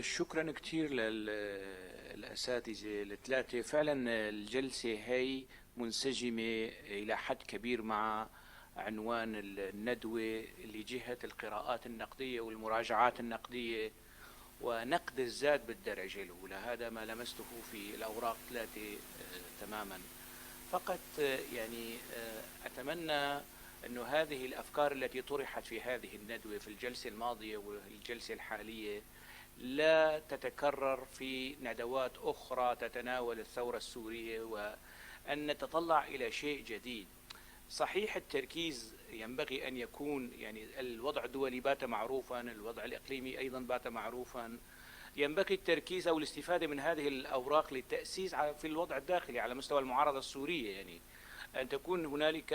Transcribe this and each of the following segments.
شكرا كثير للأساتذة الثلاثة. فعلا الجلسة هي منسجمة إلى حد كبير مع عنوان الندوة لجهة القراءات النقدية والمراجعات النقدية ونقد الذات بالدرجة الأولى. هذا ما لمسته في الأوراق ثلاثة تماما. فقط يعني أتمنى أن هذه الأفكار التي طرحت في هذه الندوة في الجلسة الماضية والجلسة الحالية لا تتكرر في ندوات أخرى تتناول الثورة السورية، وأن نتطلع إلى شيء جديد. صحيح التركيز ينبغي أن يكون، يعني الوضع الدولي بات معروفا، الوضع الإقليمي أيضا بات معروفا، ينبغي التركيز أو الاستفادة من هذه الأوراق للتأسيس في الوضع الداخلي على مستوى المعارضة السورية، يعني أن تكون هنالك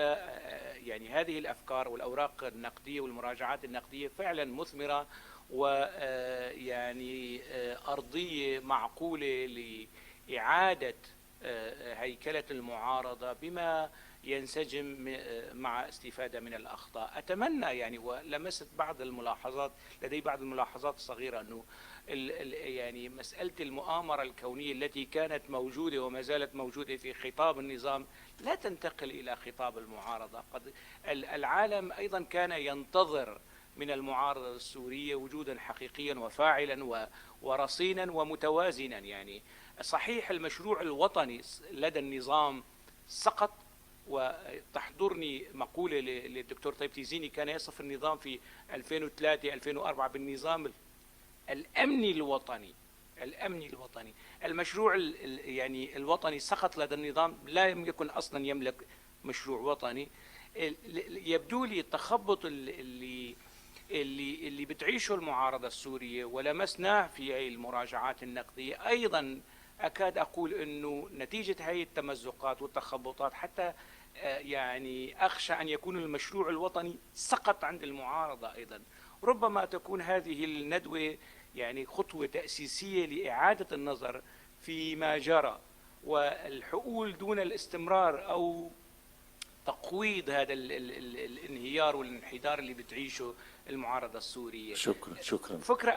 يعني هذه الأفكار والأوراق النقدية والمراجعات النقدية فعلا مثمرة ويعني أرضية معقولة لإعادة هيكلة المعارضة بما ينسجم مع استفادة من الأخطاء. أتمنى يعني، ولمست بعض الملاحظات، لدي بعض الملاحظات الصغيرة، أنه يعني مسألة المؤامرة الكونية التي كانت موجودة وما زالت موجودة في خطاب النظام لا تنتقل إلى خطاب المعارضة. قد العالم أيضا كان ينتظر من المعارضة السورية وجودا حقيقيا وفاعلا ورصينا ومتوازنا. يعني صحيح المشروع الوطني لدى النظام سقط، وتحضرني مقولة للدكتور طيب تيزيني كان يصف النظام في 2003-2004 بالنظام الأمني الوطني. الأمني الوطني، المشروع يعني الوطني سقط لدى النظام، لا يكن أصلا يملك مشروع وطني. يبدو لي التخبط اللي بتعيشه المعارضة السورية ولمسناه في هذه المراجعات النقدية أيضا، أكاد أقول أنه نتيجة هذه التمزقات والتخبطات حتى يعني أخشى أن يكون المشروع الوطني سقط عند المعارضة أيضا. ربما تكون هذه الندوة يعني خطوة تأسيسية لإعادة النظر فيما جرى والحقول دون الاستمرار أو تقويض هذا الانهيار والانحدار اللي بتعيشه المعارضة السورية. شكرا. فكرة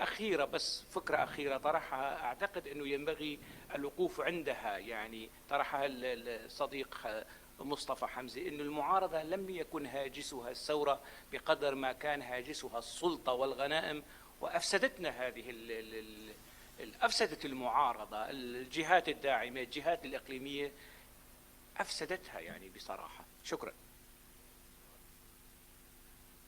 أخيرة طرحها، أعتقد أنه ينبغي الوقوف عندها، يعني طرحها الصديق مصطفى حمزة، أن المعارضة لم يكن هاجسها الثورة بقدر ما كان هاجسها السلطة والغنائم، وأفسدتنا أفسدت المعارضة، الجهات الداعمة، الجهات الإقليمية أفسدتها يعني بصراحة. شكرا.